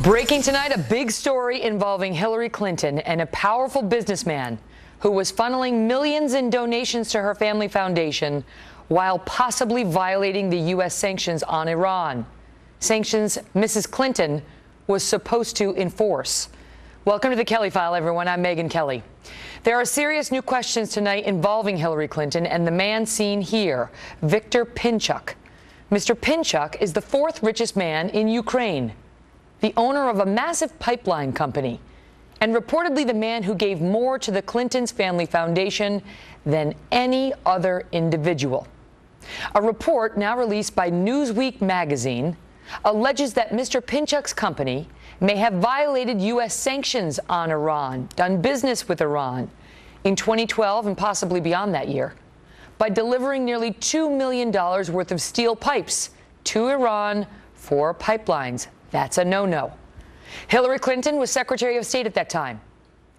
Breaking tonight, a big story involving Hillary Clinton and a powerful businessman who was funneling millions in donations to her family foundation while possibly violating the U.S. sanctions on Iran. Sanctions Mrs. Clinton was supposed to enforce. Welcome to the Kelly File, everyone. I'm Megyn Kelly. There are serious new questions tonight involving Hillary Clinton and the man seen here, Viktor Pinchuk. Mr. Pinchuk is the fourth richest man in Ukraine, the owner of a massive pipeline company, and reportedly the man who gave more to the Clintons' family foundation than any other individual. A report now released by Newsweek magazine alleges that Mr. Pinchuk's company may have violated U.S. sanctions on Iran, done business with Iran in 2012 and possibly beyond that year, by delivering nearly $2 million worth of steel pipes to Iran for pipelines. That's a no-no. Hillary Clinton was Secretary of State at that time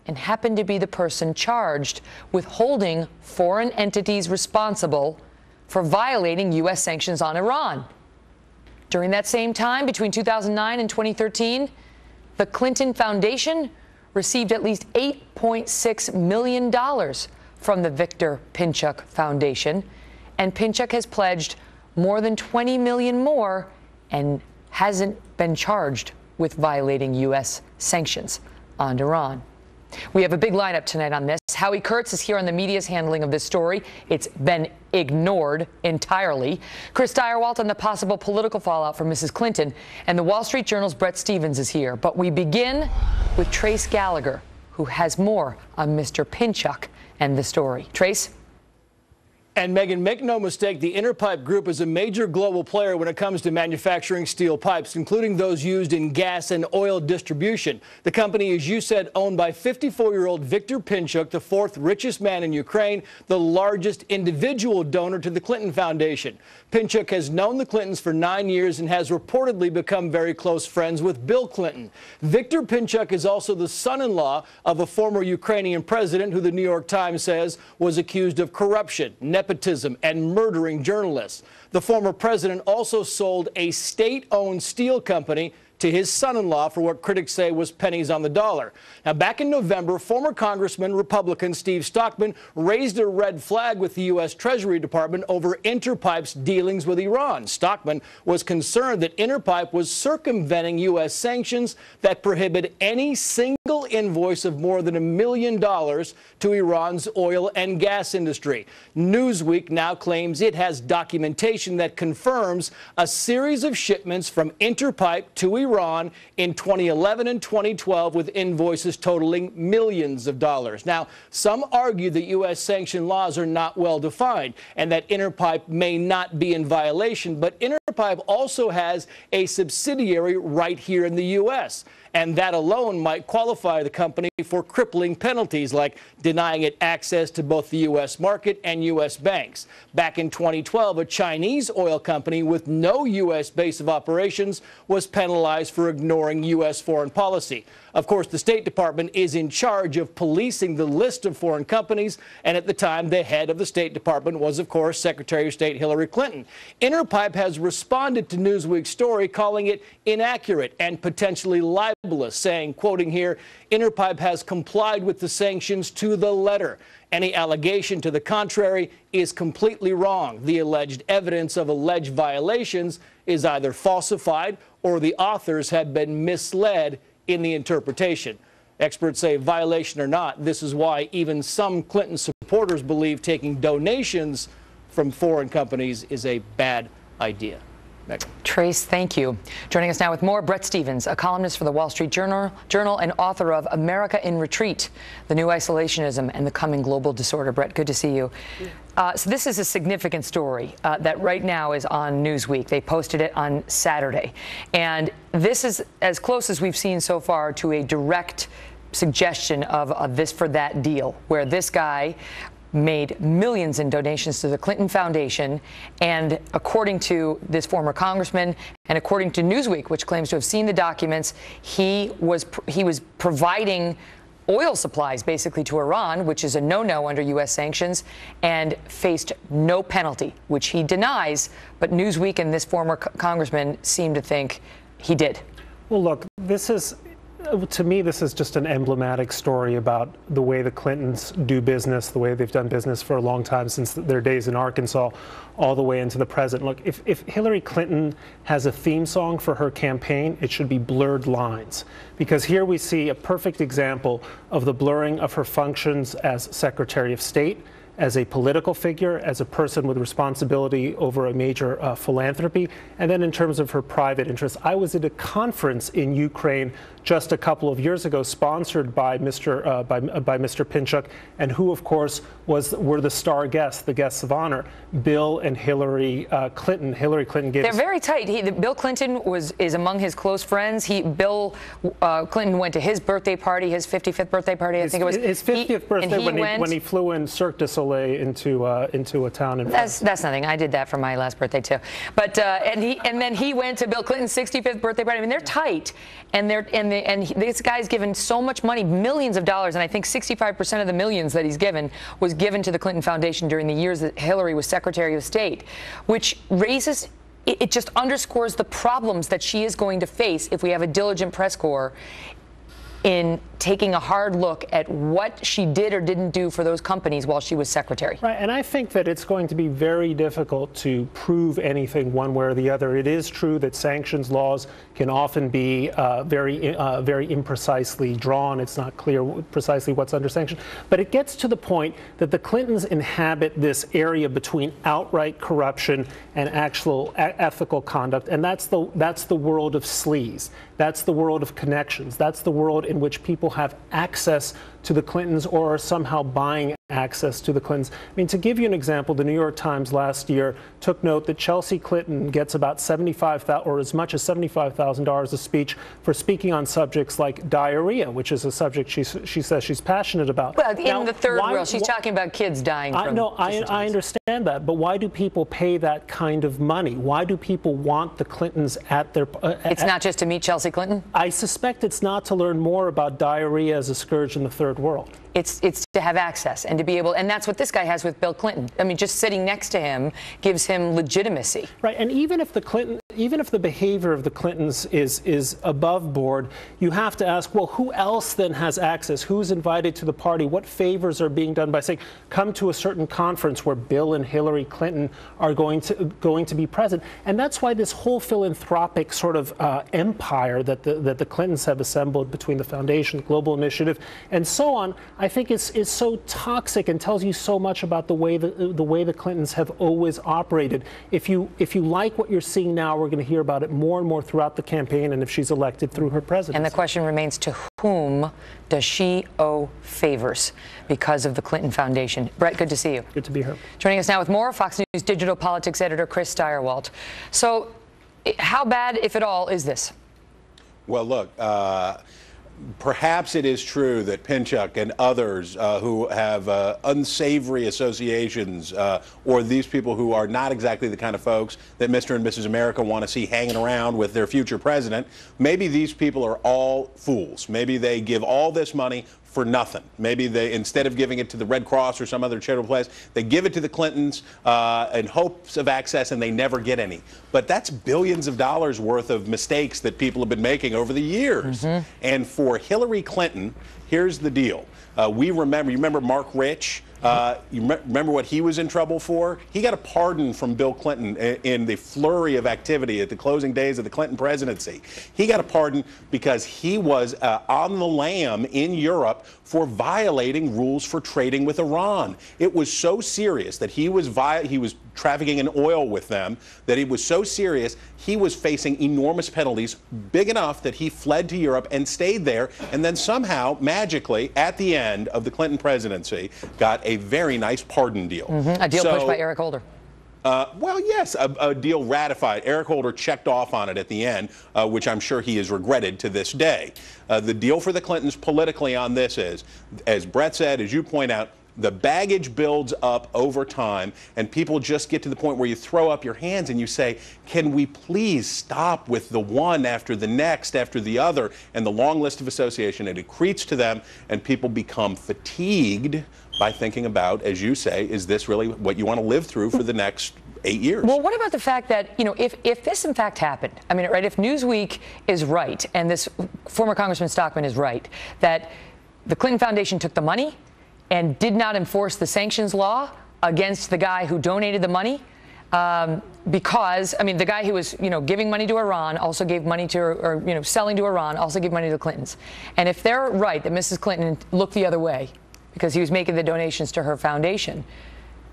and happened to be the person charged with holding foreign entities responsible for violating U.S. sanctions on Iran. During that same time, between 2009 and 2013, the Clinton Foundation received at least $8.6 million from the Viktor Pinchuk Foundation, and Pinchuk has pledged more than $20 million more and hasn't been charged with violating U.S. sanctions on Iran. We have a big lineup tonight on this. Howie Kurtz is here on the media's handling of this story. It's been ignored entirely. Chris Stirewalt on the possible political fallout from Mrs. Clinton. And the Wall Street Journal's Bret Stephens is here. But we begin with Trace Gallagher, who has more on Mr. Pinchuk and the story. Trace? And Megyn, make no mistake, the Interpipe Group is a major global player when it comes to manufacturing steel pipes, including those used in gas and oil distribution. The company, as you said, owned by 54-year-old Viktor Pinchuk, the fourth richest man in Ukraine, the largest individual donor to the Clinton Foundation. Pinchuk has known the Clintons for 9 years and has reportedly become very close friends with Bill Clinton. Viktor Pinchuk is also the son-in-law of a former Ukrainian president who the New York Times says was accused of corruption, nepotism, and murdering journalists. The former president also sold a state-owned steel company to his son-in-law for what critics say was pennies on the dollar. Now, back in November, former Congressman Republican Steve Stockman raised a red flag with the U.S. Treasury Department over Interpipe's dealings with Iran. Stockman was concerned that Interpipe was circumventing U.S. sanctions that prohibit any single invoice of more than $1 million to Iran's oil and gas industry. Newsweek now claims it has documentation that confirms a series of shipments from Interpipe to Iran in 2011 and 2012 with invoices totaling millions of dollars. Now, some argue that U.S. sanction laws are not well defined and that Interpipe may not be in violation, but Interpipe also has a subsidiary right here in the U.S., and that alone might qualify the company for crippling penalties like denying it access to both the U.S. market and U.S. banks. Back in 2012, a Chinese oil company with no U.S. base of operations was penalized for ignoring U.S. foreign policy. Of course, the State Department is in charge of policing the list of foreign companies, and at the time, the head of the State Department was, of course, Secretary of State Hillary Clinton. Interpipe has responded to Newsweek's story, calling it inaccurate and potentially libelous, saying, quoting here, Interpipe has complied with the sanctions to the letter. Any allegation to the contrary is completely wrong. The alleged evidence of alleged violations is either falsified or the authors have been misled in the interpretation. Experts say, violation or not, this is why even some Clinton supporters believe taking donations from foreign companies is a bad idea. Megyn. Trace, thank you. Joining us now with more, Bret Stephens, a columnist for the Wall Street Journal and author of America in Retreat, The New Isolationism and the Coming Global Disorder. Bret, good to see you. So this is a significant story that right now is on Newsweek. They posted it on Saturday. And this is as close as we've seen so far to a direct suggestion of a this for that deal, where this guy made millions in donations to the Clinton Foundation, and according to this former congressman and according to Newsweek, which claims to have seen the documents, he was providing oil supplies basically to Iran, which is a no-no under U.S. sanctions, and faced no penalty, which he denies. But Newsweek and this former congressman seem to think he did. Well, look, This is, to me, this is just an emblematic story about the way the Clintons do business, the way they've done business for a long time, since their days in Arkansas, all the way into the present. Look, if Hillary Clinton has a theme song for her campaign, it should be Blurred Lines. Because here we see a perfect example of the blurring of her functions as Secretary of State, as a political figure, as a person with responsibility over a major philanthropy, and then in terms of her private interests. I was at a conference in Ukraine just a couple of years ago, sponsored by Mr. Pinchuk, and who, of course, were the star guests, the guests of honor, Bill and Hillary Clinton. Hillary Clinton gave. They're very tight. Bill Clinton is among his close friends. Bill Clinton went to his birthday party, his 55th birthday party. I think it was his 50th birthday when he flew in Cirque du Soleil into a town in France. That's nothing. I did that for my last birthday too. But and then he went to Bill Clinton's 65th birthday party. I mean, they're tight, and this guy's given so much money, millions of dollars, and I think 65% of the millions that he's given was given to the Clinton Foundation during the years that Hillary was Secretary of State, which raises. It just underscores the problems that she is going to face if we have a diligent press corps in taking a hard look at what she did or didn't do for those companies while she was secretary. Right, and I think that it's going to be very difficult to prove anything one way or the other. It is true that sanctions laws can often be very imprecisely drawn. It's not clear precisely what's under sanction. But it gets to the point that the Clintons inhabit this area between outright corruption and actual ethical conduct, and that's the world of sleaze. That's the world of connections. That's the world in which people have access to the Clintons or are somehow buying access to the Clintons. I mean, to give you an example, the New York Times last year took note that Chelsea Clinton gets about $75,000 or as much as $75,000 a speech for speaking on subjects like diarrhea, which is a subject she says she's passionate about. Well, in the third world, she's talking about kids dying from I understand that, but why do people pay that kind of money? Why do people want the Clintons at their... it's not just to meet Chelsea Clinton? I suspect it's not to learn more about diarrhea as a scourge in the third world. It's to have access and to be able, and that's what this guy has with Bill Clinton. I mean, just sitting next to him gives him legitimacy. Right, and even if the behavior of the Clintons is above board, you have to ask, well, who else then has access? Who's invited to the party? What favors are being done by saying, come to a certain conference where Bill and Hillary Clinton are going to be present? And that's why this whole philanthropic sort of empire that the Clintons have assembled between the foundation, Global Initiative, and so on, I think is so toxic and tells you so much about the way the Clintons have always operated. If you like what you're seeing now, we're going to hear about it more and more throughout the campaign, and if she's elected through her presidency. And the question remains, to whom does she owe favors because of the Clinton Foundation? Brett, good to see you. Good to be here. Joining us now with more, Fox News digital politics editor Chris Stirewalt. So, how bad, if at all, is this? Well, look. Perhaps it is true that Pinchuk and others who have unsavory associations or these people who are not exactly the kind of folks that Mr. and Mrs. America want to see hanging around with their future president, maybe these people are all fools. Maybe they give all this money for nothing. Maybe they, instead of giving it to the Red Cross or some other charitable place, they give it to the Clintons in hopes of access, and they never get any. But that's billions of dollars worth of mistakes that people have been making over the years. Mm-hmm. And for Hillary Clinton, here's the deal. You remember Mark Rich? Remember what he was in trouble for? He got a pardon from Bill Clinton in the flurry of activity at the closing days of the Clinton presidency. He got a pardon because he was on the lam in Europe for violating rules for trading with Iran. It was so serious that he was trafficking in oil with them, that it was so serious he was facing enormous penalties, big enough that he fled to Europe and stayed there, and then somehow, magically, at the end of the Clinton presidency, got a very nice pardon deal. Mm-hmm. A deal pushed by Eric Holder. Well, yes, a deal ratified. Eric Holder checked off on it at the end, which I'm sure he has regretted to this day. The deal for the Clintons politically on this is, as Brett said, as you point out, the baggage builds up over time, and people just get to the point where you throw up your hands and you say, can we please stop with the one after the next after the other, and the long list of association, it accretes to them, and people become fatigued by thinking about, as you say, is this really what you want to live through for the next 8 years? Well, what about the fact that, if this in fact happened, I mean, right, if Newsweek is right and this former Congressman Stockman is right, that the Clinton Foundation took the money and did not enforce the sanctions law against the guy who donated the money, because, I mean, the guy who was, giving money to Iran also gave money to, or selling to Iran, also gave money to the Clintons. And if they're right that Mrs. Clinton looked the other way because he was making the donations to her foundation,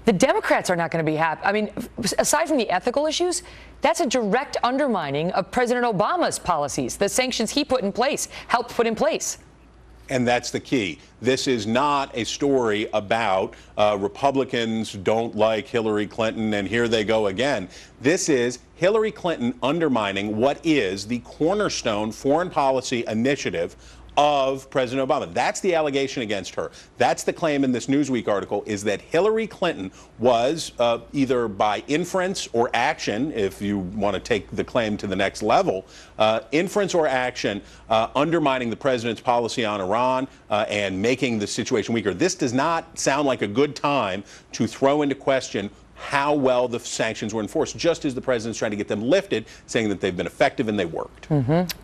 the Democrats are not going to be happy. I mean, aside from the ethical issues, that's a direct undermining of President Obama's policies, the sanctions he put in place, helped put in place. And that's the key. This is not a story about Republicans don't like Hillary Clinton and here they go again. This is Hillary Clinton undermining what is the cornerstone foreign policy initiative of President Obama. That's the allegation against her. That's the claim in this Newsweek article, is that Hillary Clinton was either by inference or action, if you want to take the claim to the next level, inference or action, undermining the president's policy on Iran and making the situation weaker. This does not sound like a good time to throw into question how well the sanctions were enforced, just as the president's trying to get them lifted, saying that they've been effective and they worked.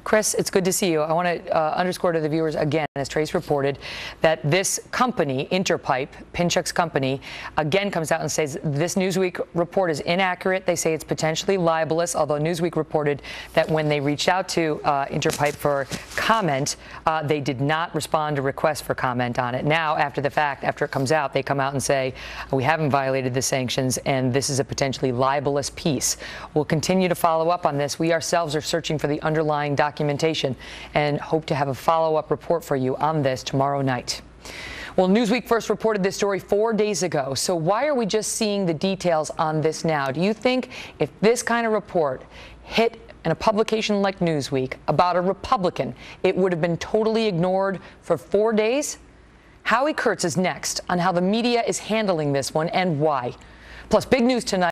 Chris, it's good to see you. I want to underscore to the viewers again, as Trace reported, that this company, Interpipe, Pinchuk's company, again comes out and says this Newsweek report is inaccurate. They say it's potentially libelous, although Newsweek reported that when they reached out to Interpipe for comment, they did not respond to requests for comment on it. Now, after the fact, after it comes out, they come out and say, we haven't violated the sanctions, and this is a potentially libelous piece. We'll continue to follow up on this. We ourselves are searching for the underlying documentation and hope to have a follow-up report for you on this tomorrow night. Well, Newsweek first reported this story 4 days ago. So why are we just seeing the details on this now? Do you think if this kind of report hit in a publication like Newsweek about a Republican, it would have been totally ignored for 4 days? Howie Kurtz is next on how the media is handling this one and why. Plus, big news tonight.